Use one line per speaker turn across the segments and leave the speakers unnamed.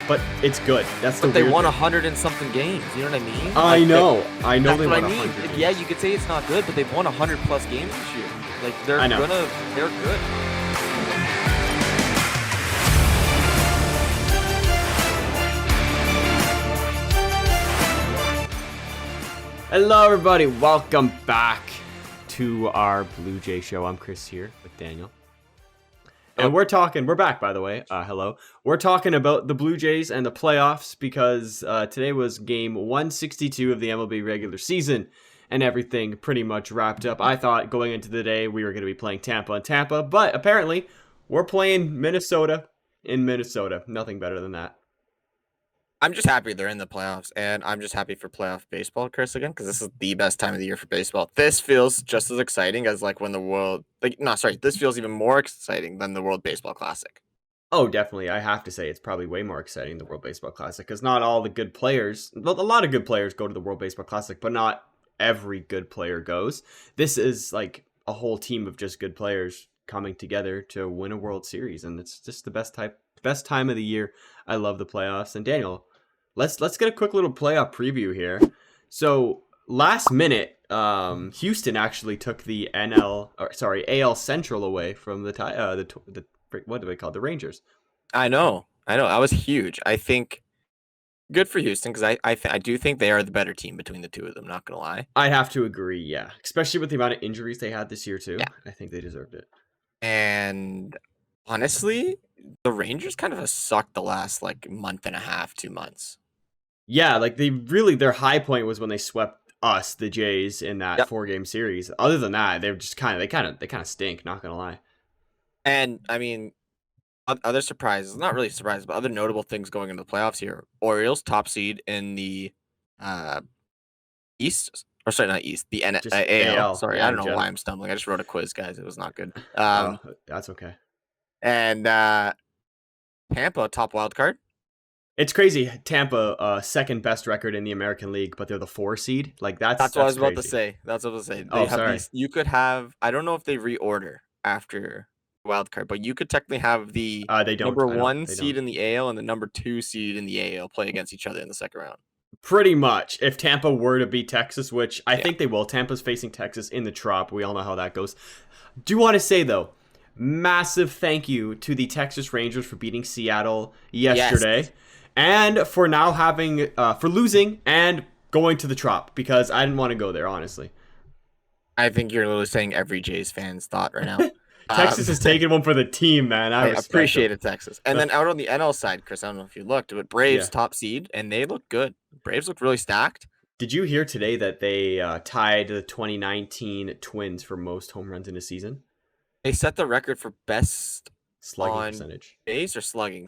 but it's good. That's the
But they
weird
won
thing.
100 and something games. You know what I mean?
I
Like,
know
that's
they
what
won
I mean.
100 games.
Yeah, you could say it's not good, but they've won 100 plus games this year. Like they're good.
Hello, everybody. Welcome back to our Blue Jay show. I'm Chris here with Daniel. And we're back, by the way. Hello. We're talking about the Blue Jays and the playoffs because today was game 162 of the MLB regular season and everything pretty much wrapped up. I thought going into the day we were going to be playing Tampa and Tampa, but apparently we're playing Minnesota in Minnesota. Nothing better than that.
I'm just happy they're in the playoffs, and I'm just happy for playoff baseball, Chris, again, because this is the best time of the year for baseball. This feels just as exciting as like when the world, this feels even more exciting than the World Baseball Classic.
Oh, definitely. I have to say it's probably way more exciting than the World Baseball Classic because not all the good players, well, a lot of good players go to the World Baseball Classic, but not every good player goes. This is like a whole team of just good players coming together to win a World Series, and it's just the best time of the year. I love the playoffs. And Daniel, let's get a quick little playoff preview here. So last minute, Houston actually took the AL Central away from the what do they call it? The Rangers.
I know. That was huge. I think good for Houston because I do think they are the better team between the two of them. Not gonna lie.
I have to agree. Yeah, especially with the amount of injuries they had this year too.
Yeah.
I think they deserved it.
And honestly, the Rangers kind of have sucked the last like month and a half, 2 months.
Yeah, like their high point was when they swept us, the Jays, in that 4-game series. Other than that, they're just they kind of stink. Not gonna lie.
And I mean, other surprises, not really surprises, but other notable things going into the playoffs here. Orioles top seed in the East, or sorry, not East, the AL. Sorry,
yeah,
I don't know why I'm stumbling. I just wrote a quiz, guys. It was not good.
That's okay.
And Tampa top wild card.
It's crazy. Tampa, second best record in the American League, but they're the 4 seed. Like that's
what I was
crazy.
about to say. That's what I was about to say.
They have sorry.
You could have. I don't know if they reorder after wild card, but you could technically have the number 1 seed in the AL and the number 2 seed in the AL play against each other in the second round.
Pretty much. If Tampa were to beat Texas, which I think they will. Tampa's facing Texas in the Trop. We all know how that goes. Do want to say though, massive thank you to the Texas Rangers for beating Seattle yesterday. Yes. And for now having for losing and going to the Trop because I didn't want to go there, honestly.
I think you're literally saying every Jays fan's thought right now.
Texas is taking one for the team, man. I
appreciate it, Texas. And then out on the NL side, Chris, I don't know if you looked, but Braves top seed, and they look good. Braves look really stacked.
Did you hear today that they tied the 2019 Twins for most home runs in a season?
They set the record for best
slugging percentage.
Base or slugging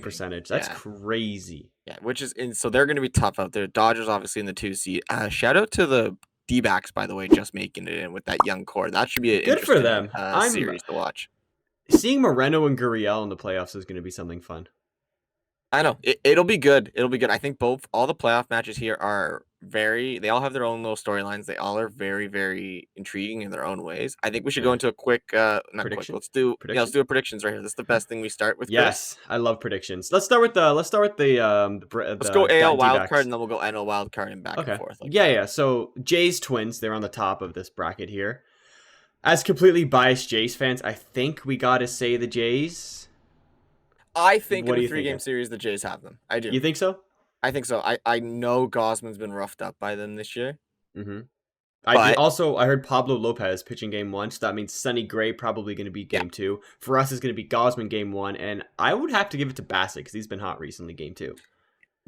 percentage. That's crazy.
Yeah, which is so they're going to be tough out there. Dodgers obviously in the 2 seed. Shout out to the D-backs, by the way, just making it in with that young core. That should be an
good for them.
Series to watch.
Seeing Moreno and Gurriel in the playoffs is going to be something fun.
I know it'll be good. It'll be good. I think all the playoff matches here are they all have their own little storylines. They all are very, very intriguing in their own ways. I think we should go into a quick, prediction. Let's do predictions right here. This is the best thing we start with.
Yes, Chris. I love predictions. Let's start with the
let's go AL wild card and then we'll go NL wild card and back and forth.
Yeah. So Jays Twins, they're on the top of this bracket here. As completely biased Jays fans, I think we got to say the Jays.
I think in a 3-game series, the Jays have them. I do.
You think so?
I think so. I know Gausman's been roughed up by them this year.
Mm-hmm. I heard Pablo Lopez pitching game 1, so that means Sonny Gray probably going to be game 2. For us, it's going to be Gausman game 1, and I would have to give it to Bassett because he's been hot recently game 2.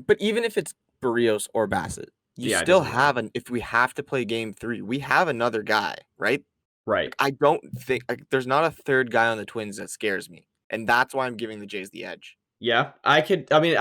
But even if it's Barrios or Bassett, you still have if we have to play game 3, we have another guy, right?
Right.
I don't think there's not a third guy on the Twins that scares me. And that's why I'm giving the Jays the edge.
Yeah, I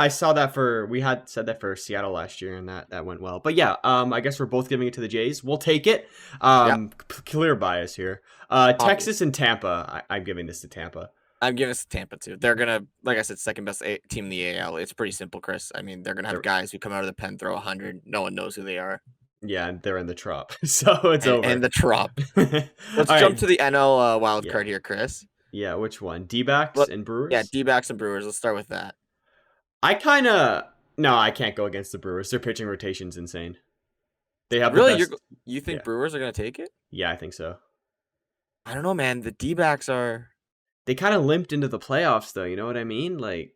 saw that we had said that for Seattle last year, and that went well. But yeah, I guess we're both giving it to the Jays. We'll take it. Clear bias here. Texas and Tampa. I'm giving this to Tampa.
I'm giving this to Tampa too. They're gonna, like I said, second best team in the AL. It's pretty simple, Chris. I mean, they're gonna have guys who come out of the pen, throw 100. No one knows who they are.
Yeah, and they're in the Trop, so it's over.
And the Trop. Let's jump to the NL wild card here, Chris.
Yeah, which one? D-backs and Brewers?
Yeah, D-backs and Brewers. Let's start with that.
I kind of no, I can't go against the Brewers. Their pitching rotation's insane. They have the
Really,
best.
you think
Yeah,
Brewers are gonna take it?
yeah, I think so.
I don't know, man. The D-backs are
They kind of limped into the playoffs, though. You know what I mean? Like,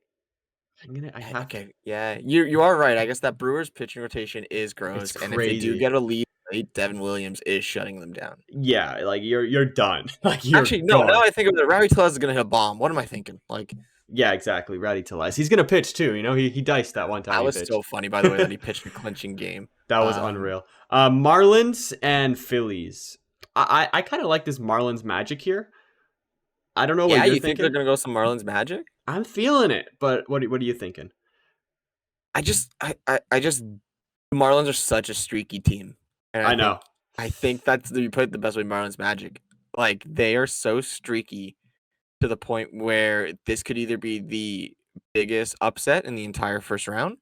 I have.
okay. Yeah, you are right. I guess that Brewers pitching rotation is
It's
gross, and if they do
crazy.
get a lead, late, Devin Williams is shutting them down.
Yeah, like you're done. Like you're
Actually, no. Now
gone.
I think of it, Rowdy Tellez is gonna hit a bomb. What am I thinking? Like
Yeah, exactly. Rowdy Tellez. He's gonna pitch too. You know, he diced that one time
that
he
was so
pitched.
funny, by the way, that he pitched a clinching game.
That was unreal. Marlins and Phillies. I kind of like this Marlins magic here. I don't know what
Yeah,
you're
you think they're
thinking.
gonna go some Marlins magic?
I'm feeling it, but what are you thinking?
I just the Marlins are such a streaky team, and
I know.
I think that's you put it the best way. Marlins magic, like they are so streaky to the point where this could either be the biggest upset in the entire first round,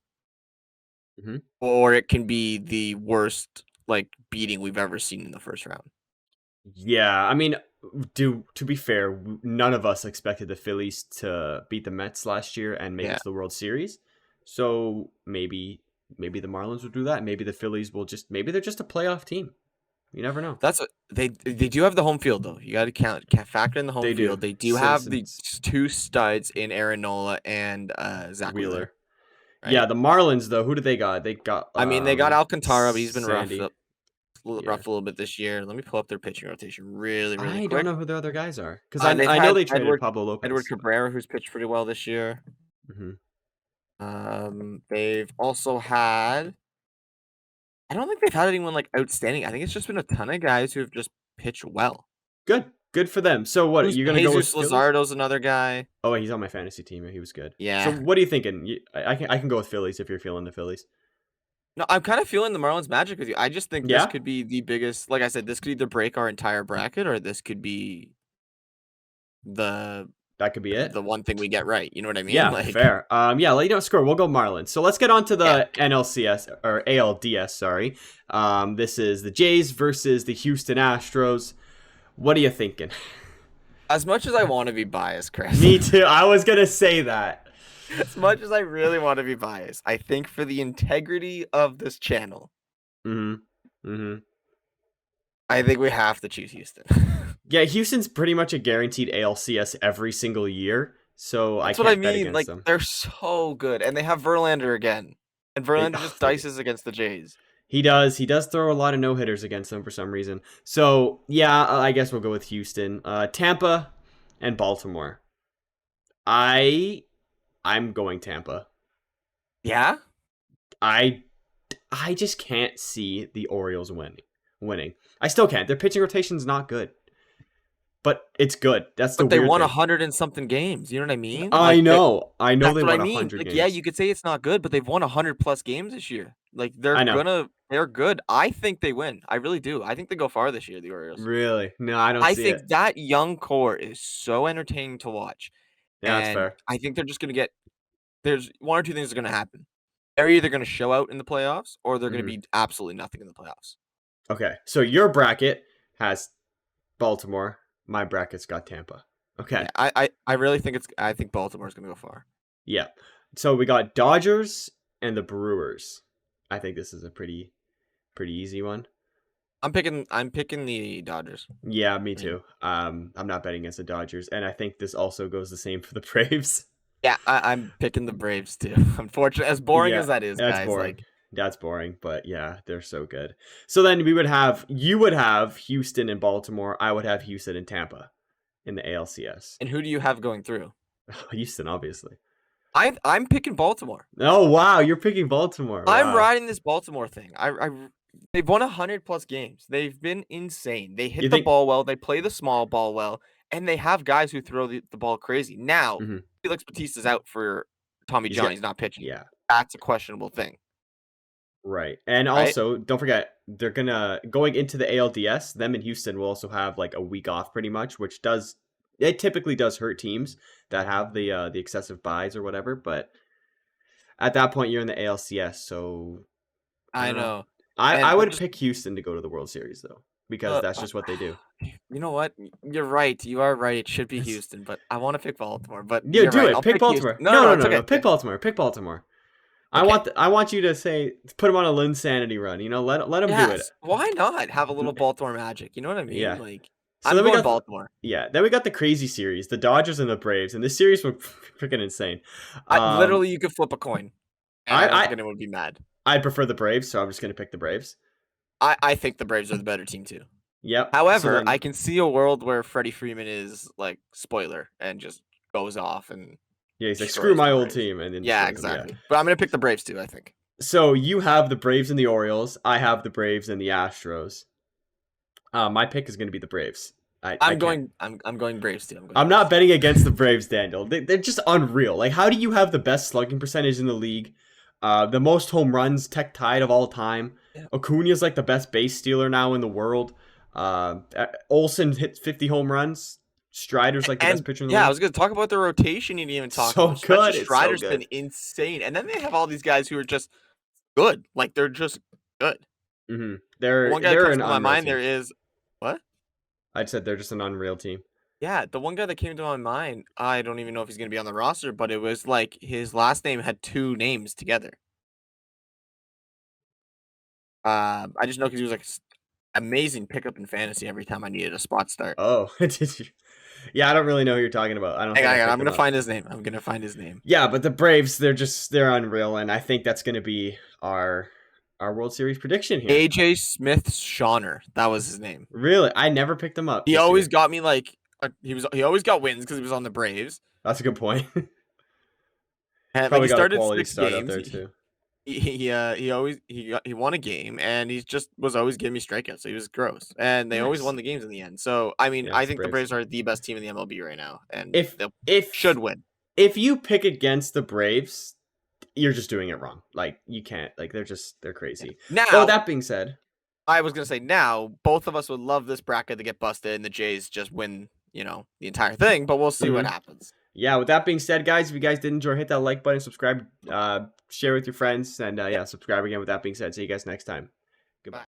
hmm
or it can be the worst like beating we've ever seen in the first round.
Yeah, I mean, to be fair, none of us expected the Phillies to beat the Mets last year and make it
Yeah,
to the World Series. So maybe the Marlins will do that. Maybe the Phillies will just maybe they're just a playoff team. You never know.
they do have the home field though. You got to can't factor in the home
They do.
field. They do have the
Citizens
two studs in Aaron Nola and Zach Wheeler,
Wheeler. Yeah,
right?
the Marlins though, who do they got? They got
I mean, they got Alcantara, but he's been
Sandy. Yeah.
rough a little bit this year. Let me pull up their pitching rotation really
I don't
quick.
know who the other guys are because
They've
I know
had
they traded Pablo
Edward
Lopez.
Cabrera, who's pitched pretty well this year.
hmm
They've also had. I don't think they've had anyone like outstanding. I think it's just been a ton of guys who have just pitched well.
Good for them. So what?
Who's
You're gonna go with
Jesus
Phillies?
Luzardo's another guy.
Oh, he's on my fantasy team. He was good. So
Yeah.
what are you thinking? I can go with Phillies if you're feeling the Phillies.
No, I'm kind of feeling the Marlins magic with you. I just think this
Yeah,
could be the biggest. Like I said, this could either break our entire bracket, or this could be the
that could be it.
the one thing we get right. You know what I mean?
Yeah,
Like,
fair. Yeah, let you know score. We'll go Marlins. So let's get on to
yeah.
the NLCS or ALDS. Sorry. This is the Jays versus the Houston Astros. What are you thinking?
As much as I want to be biased, Chris.
Me too. I was gonna say that.
As much as I really want to be biased, I think for the integrity of this channel,
Mm-hmm. Mm-hmm.
I think we have to choose Houston.
Yeah, Houston's pretty much a guaranteed ALCS every single year, so I
That's what I
can't bet
mean.
against
Like
them.
they're so good, and they have Verlander again, and
They,
Verlander just dices against the Jays.
he does. He does throw a lot of no hitters against them for some reason. So yeah, I guess we'll go with Houston, Tampa, and Baltimore. I I'm going Tampa.
Yeah,
I I just can't see the Orioles winning. I still can't. Their pitching rotation's not good, but it's good. That's the
but they
weird
won
thing.
100 and something games. You know what I mean?
I
Like that.
know. I know
That's
they
what I
won
mean.
100
Like, yeah,
games.
you could say it's not good, but they've won 100 plus games this year. Like
I know.
they're good. I think they win. I really do. I think they go far this year, the Orioles.
Really? No, I don't
I
see it.
think that young core is so entertaining to watch.
Yeah, that's
And
fair.
I think they're just gonna get there's one or two things are gonna happen. They're either gonna show out in the playoffs or they're gonna
hmm
be absolutely nothing in the playoffs.
Okay, so your bracket has Baltimore. My bracket's got Tampa. Okay,
Yeah, I really think I think Baltimore's gonna go far.
yeah. So we got Dodgers and the Brewers. I think this is a pretty easy one.
I'm picking the Dodgers.
Yeah, me
I mean,
too. I'm not betting against the Dodgers, and I think this also goes the same for the Braves.
yeah, I'm picking the Braves too. Unfortunately, as boring
Yeah,
as that is,
that's
guys,
boring.
like
That's boring, but yeah, they're so good. So then you would have Houston and Baltimore. I would have Houston and Tampa in the ALCS.
and who do you have going through?
Houston, obviously.
I'm picking Baltimore.
Oh wow, you're picking Baltimore.
I'm
Wow.
riding this Baltimore thing. They've won 100 plus games. They've been insane. They
You
hit the
think?
ball well. They play the small ball well, and they have guys who throw the ball crazy. Now,
hmm
Felix Bautista's out for Tommy
He's
John.
got.
He's not pitching.
Yeah.
That's a questionable thing,
Right. And
right?
also, don't forget, they're gonna going into the ALDS. Them and Houston will also have like a week off, pretty much, which does it typically does hurt teams that have the excessive buys or whatever. But at that point, you're in the ALCS, so I
I
don't know.
know.
I
And
would
just
pick Houston to go to the World Series though. because that's just what they do.
You know what? You're right. You are right. It should be Houston, but I want to pick Baltimore. But
Yeah,
you're
do
right.
it.
I'll
Pick
pick Houston.
Baltimore.
No, no,
No,
no.
no,
It's
no,
okay.
no. Pick Baltimore. Pick Baltimore.
Okay.
I want you to say put him on a Linsanity run. You know, let him do it.
Yes. Why not have a little Baltimore magic? You know what I mean?
Yeah.
Like,
So
I'm
then we
going
got
Baltimore.
then we got the crazy series, the Dodgers and the Braves, and this series was freaking insane.
Literally, you could flip a coin, and I don't
I
think anyone would be mad.
I prefer the Braves, so I'm just gonna pick the Braves.
I think the Braves are the better team too.
Yep. So
However,
then
I can see a world where Freddie Freeman is like spoiler and just goes off and
yeah, he's like screw
destroys
my
the
old
Braves.
team and then
Yeah,
destroys them. Yeah.
exactly. But I'm gonna pick the Braves too. I think.
So you have the Braves and the Orioles. I have the Braves and the Astros. My pick is gonna be the Braves.
I'm going Braves too.
I'm not betting against the Braves, Daniel. They're just unreal. Like, how do you have the best slugging percentage in the league? The most home runs, tech tied of all time.
Yeah.
Acuna's like the best base stealer now in the world. Olsen hit 50 home runs. Strider's like the best pitcher in the league.
I was gonna talk about the rotation. You didn't even talk
So
about.
good.
Spencer
It's so
Strider's
good.
been insane, and then they have all these guys who are just good. Like they're just good.
Mm-hmm.
One guy that
they're
comes
an
to my
unreal
mind
team.
there is what?
I'd said they're just an unreal team.
Yeah, the one guy that came to my mind, I don't even know if he's gonna be on the roster, but it was like his last name had two names together. I just know because he was like amazing pickup in fantasy every time I needed a spot start.
Oh, did you? Yeah, I don't really know who you're talking about. I don't think I
I'm
picked
gonna
him up.
find his name. I'm gonna find his name.
Yeah, but the Braves, they're unreal, and I think that's going to be our World Series prediction here.
AJ Smith Shawner, that was his name.
Really, I never picked him up.
He always got me like he always got wins because he was on the Braves.
That's a good point.
And
Probably
like, he
got a
started
quality
6
start
games.
out there too.
He won a game, and he just was always giving me strikeouts. So he was gross, and they always
Nice.
won the games in the end. So I mean,
Yeah,
I
it's
think the
Braves.
Braves are the best team in the MLB right now, and
If
should win.
If you pick against the Braves, you're just doing it wrong. Like you can't. Like they're crazy.
Now,
Oh, that being said,
I was gonna say now both of us would love this bracket to get busted, and the Jays just win, the entire thing. But we'll see what happens.
Yeah, with that being said, guys, if you guys did enjoy, hit that like button, subscribe, share with your friends, and subscribe again. With that being said, see you guys next time.